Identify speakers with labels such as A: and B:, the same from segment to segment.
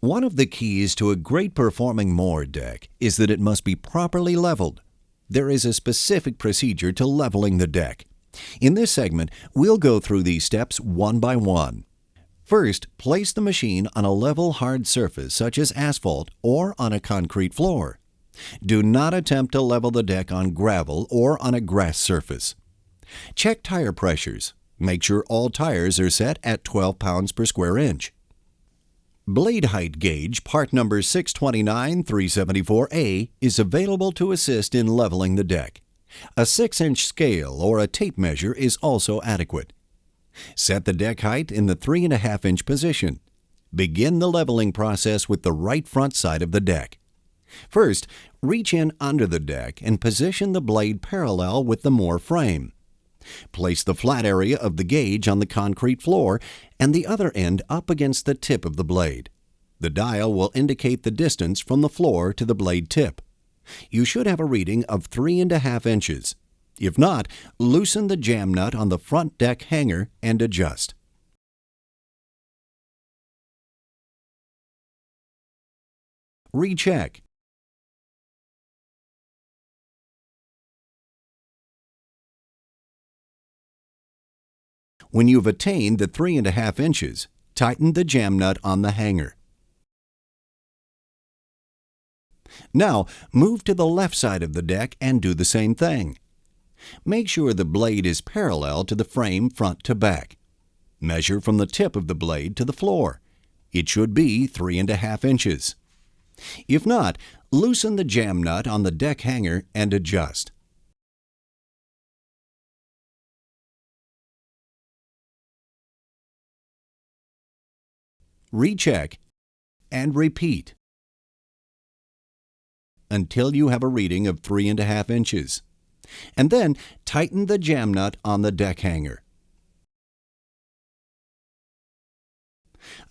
A: One of the keys to a great performing mower deck is that it must be properly leveled. There is a specific procedure to leveling the deck. In this segment, we'll go through these steps one by one. First, place the machine on a level, hard surface such as asphalt or on a concrete floor. Do not attempt to level the deck on gravel or on a grass surface. Check tire pressures. Make sure all tires are set at 12 pounds per square inch. Blade height gauge part number 629374A is available to assist in leveling the deck. A 6-inch scale or a tape measure is also adequate. Set the deck height in the 3.5-inch position. Begin the leveling process with the right front side of the deck. First, reach in under the deck and position the blade parallel with the mower frame. Place the flat area of the gauge on the concrete floor and the other end up against the tip of the blade. The dial will indicate the distance from the floor to the blade tip. You should have a reading of 3.5 inches. If not, loosen the jam nut on the front deck hanger and adjust. Recheck. When you've attained the 3.5 inches, tighten the jam nut on the hanger. Now, move to the left side of the deck and do the same thing. Make sure the blade is parallel to the frame front to back. Measure from the tip of the blade to the floor. It should be 3.5 inches. If not, loosen the jam nut on the deck hanger and adjust. Recheck and repeat until you have a reading of 3.5 inches. And then tighten the jam nut on the deck hanger.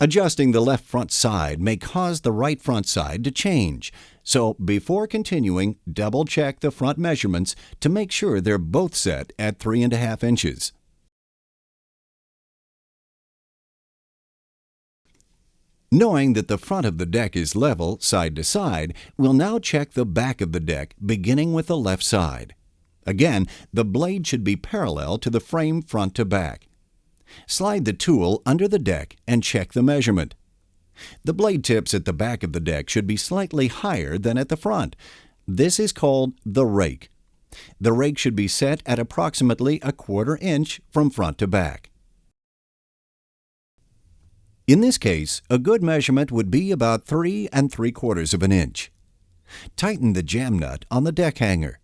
A: Adjusting the left front side may cause the right front side to change, so before continuing, double-check the front measurements to make sure they're both set at 3.5 inches. Knowing that the front of the deck is level side to side, we'll now check the back of the deck beginning with the left side. Again, the blade should be parallel to the frame front to back. Slide the tool under the deck and check the measurement. The blade tips at the back of the deck should be slightly higher than at the front. This is called the rake. The rake should be set at approximately 1/4 inch from front to back. In this case, a good measurement would be about 3.75 inches. Tighten the jam nut on the deck hanger.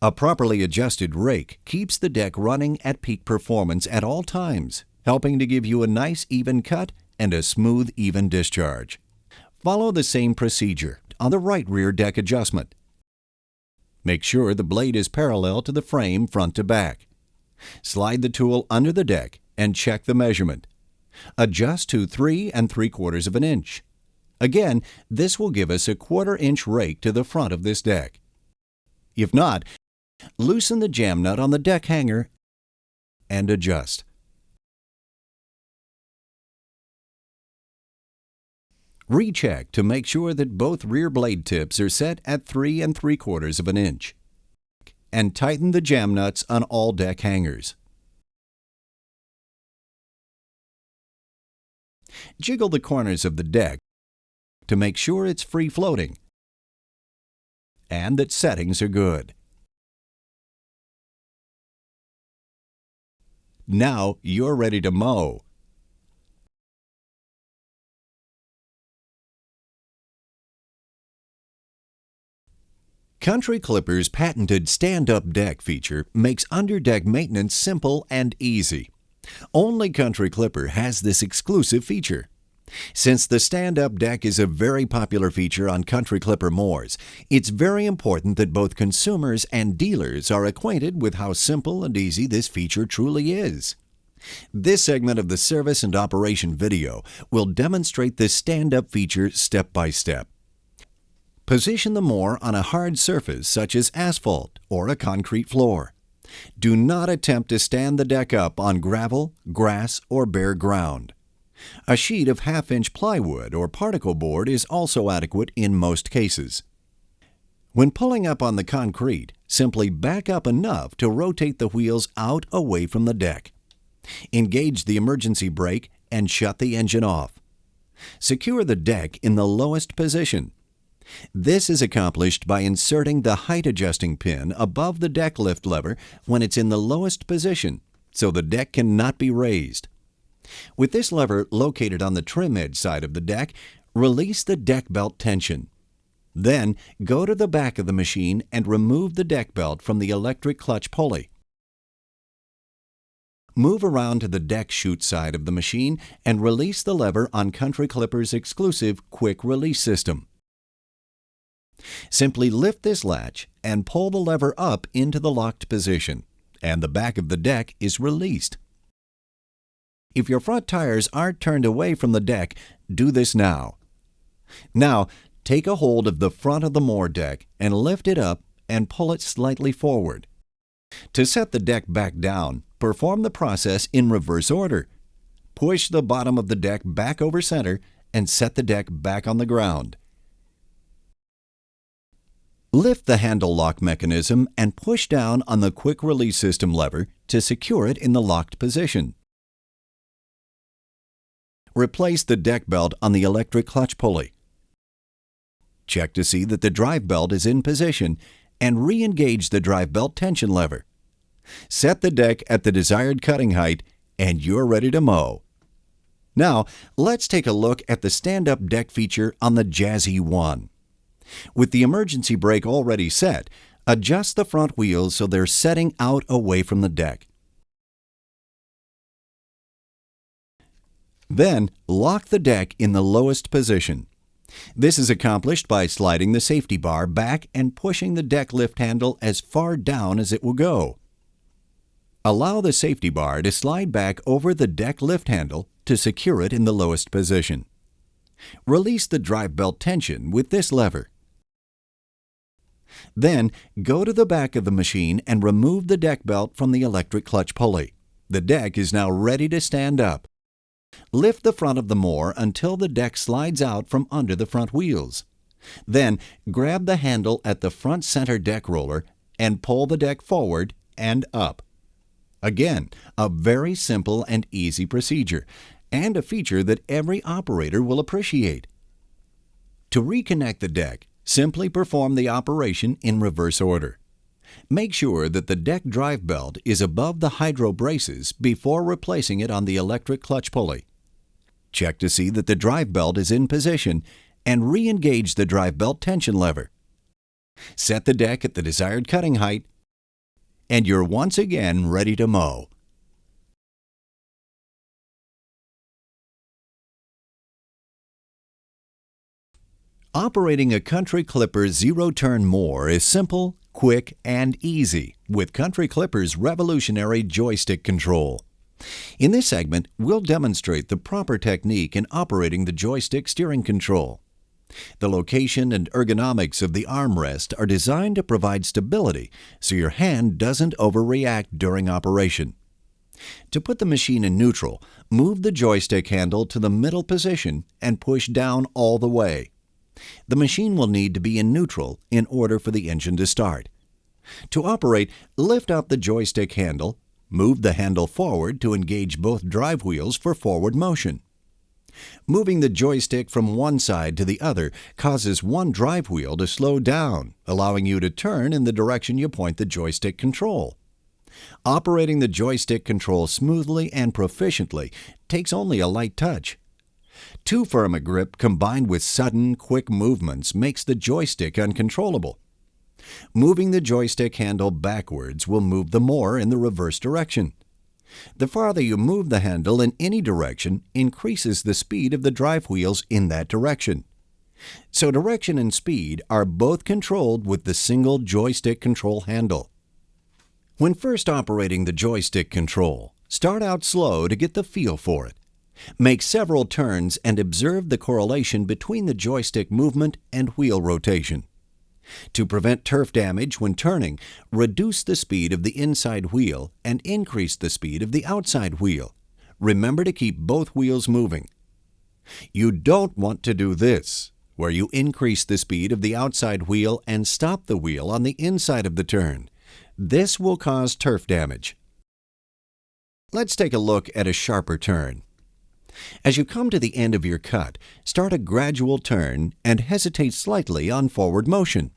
A: A properly adjusted rake keeps the deck running at peak performance at all times, helping to give you a nice even cut and a smooth, even discharge. Follow the same procedure on the right rear deck adjustment. Make sure the blade is parallel to the frame front to back. Slide the tool under the deck and check the measurement. Adjust to 3.75 inches. Again, this will give us a 1/4 inch rake to the front of this deck. If not, loosen the jam nut on the deck hanger and adjust. Recheck to make sure that both rear blade tips are set at 3.75 inches. And tighten the jam nuts on all deck hangers. Jiggle the corners of the deck to make sure it's free floating and that settings are good. Now you're ready to mow. Country Clipper's patented stand-up deck feature makes underdeck maintenance simple and easy. Only Country Clipper has this exclusive feature. Since the stand-up deck is a very popular feature on Country Clipper mowers, it's very important that both consumers and dealers are acquainted with how simple and easy this feature truly is. This segment of the service and operation video will demonstrate this stand-up feature step by step. Position the mower on a hard surface such as asphalt or a concrete floor. Do not attempt to stand the deck up on gravel, grass, or bare ground. A sheet of half-inch plywood or particle board is also adequate in most cases. When pulling up on the concrete, simply back up enough to rotate the wheels out away from the deck. Engage the emergency brake and shut the engine off. Secure the deck in the lowest position. This is accomplished by inserting the height adjusting pin above the deck lift lever when it's in the lowest position, so the deck cannot be raised. With this lever located on the trim edge side of the deck, release the deck belt tension. Then, go to the back of the machine and remove the deck belt from the electric clutch pulley. Move around to the deck chute side of the machine and release the lever on Country Clipper's exclusive quick release system. Simply lift this latch and pull the lever up into the locked position, and the back of the deck is released. If your front tires aren't turned away from the deck, do this now. Now, take a hold of the front of the moor deck and lift it up and pull it slightly forward. To set the deck back down, perform the process in reverse order. Push the bottom of the deck back over center and set the deck back on the ground. Lift the handle lock mechanism and push down on the quick release system lever to secure it in the locked position. Replace the deck belt on the electric clutch pulley. Check to see that the drive belt is in position and re-engage the drive belt tension lever. Set the deck at the desired cutting height and you're ready to mow. Now, let's take a look at the stand-up deck feature on the Jazzy 1. With the emergency brake already set, adjust the front wheels so they're setting out away from the deck. Then, lock the deck in the lowest position. This is accomplished by sliding the safety bar back and pushing the deck lift handle as far down as it will go. Allow the safety bar to slide back over the deck lift handle to secure it in the lowest position. Release the drive belt tension with this lever. Then, go to the back of the machine and remove the deck belt from the electric clutch pulley. The deck is now ready to stand up. Lift the front of the moor until the deck slides out from under the front wheels. Then, grab the handle at the front center deck roller and pull the deck forward and up. Again, a very simple and easy procedure, and a feature that every operator will appreciate. To reconnect the deck, simply perform the operation in reverse order. Make sure that the deck drive belt is above the hydro braces before replacing it on the electric clutch pulley. Check to see that the drive belt is in position and re-engage the drive belt tension lever. Set the deck at the desired cutting height and you're once again ready to mow. Operating a Country Clipper zero-turn mower is simple, quick, and easy with Country Clipper's revolutionary joystick control. In this segment, we'll demonstrate the proper technique in operating the joystick steering control. The location and ergonomics of the armrest are designed to provide stability so your hand doesn't overreact during operation. To put the machine in neutral, move the joystick handle to the middle position and push down all the way. The machine will need to be in neutral in order for the engine to start. To operate, lift up the joystick handle, move the handle forward to engage both drive wheels for forward motion. Moving the joystick from one side to the other causes one drive wheel to slow down, allowing you to turn in the direction you point the joystick control. Operating the joystick control smoothly and proficiently takes only a light touch. Too firm a grip combined with sudden, quick movements makes the joystick uncontrollable. Moving the joystick handle backwards will move the mower in the reverse direction. The farther you move the handle in any direction increases the speed of the drive wheels in that direction. So direction and speed are both controlled with the single joystick control handle. When first operating the joystick control, start out slow to get the feel for it. Make several turns and observe the correlation between the joystick movement and wheel rotation. To prevent turf damage when turning, reduce the speed of the inside wheel and increase the speed of the outside wheel. remember to keep both wheels moving. You don't want to do this, where you increase the speed of the outside wheel and stop the wheel on the inside of the turn. This will cause turf damage. Let's take a look at a sharper turn. As you come to the end of your cut, start a gradual turn and hesitate slightly on forward motion.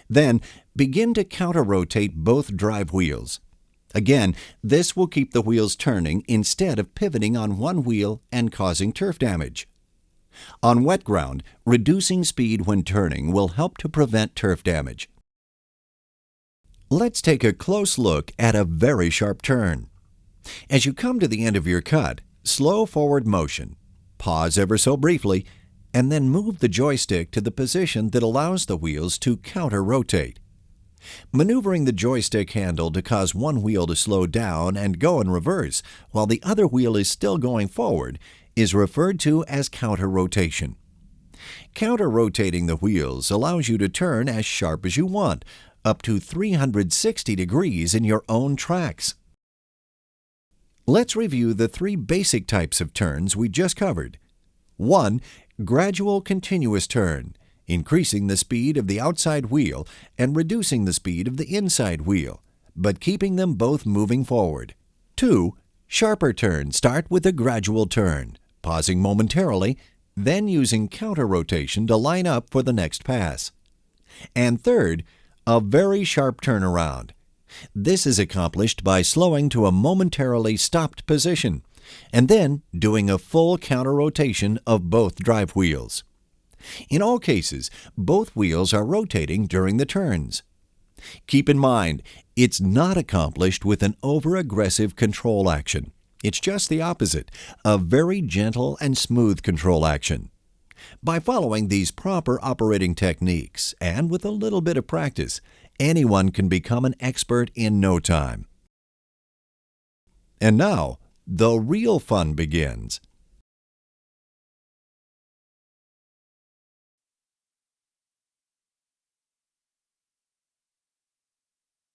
A: Then, begin to counter-rotate both drive wheels. Again, this will keep the wheels turning instead of pivoting on one wheel and causing turf damage. On wet ground, reducing speed when turning will help to prevent turf damage. Let's take a close look at a very sharp turn. As you come to the end of your cut, slow forward motion, pause ever so briefly, and then move the joystick to the position that allows the wheels to counter-rotate. Maneuvering the joystick handle to cause one wheel to slow down and go in reverse while the other wheel is still going forward is referred to as counter-rotation. Counter-rotating the wheels allows you to turn as sharp as you want, up to 360 degrees in your own tracks. Let's review the three basic types of turns we just covered. 1. Gradual continuous turn, increasing the speed of the outside wheel and reducing the speed of the inside wheel, but keeping them both moving forward. 2. Sharper turn, start with a gradual turn, pausing momentarily, then using counter-rotation to line up for the next pass. And 3rd, a very sharp turnaround. This is accomplished by slowing to a momentarily stopped position, and then doing a full counter-rotation of both drive wheels. In all cases, both wheels are rotating during the turns. Keep in mind, it's not accomplished with an over-aggressive control action. It's just the opposite, a very gentle and smooth control action. By following these proper operating techniques, and with a little bit of practice, anyone can become an expert in no time. And now, the real fun begins.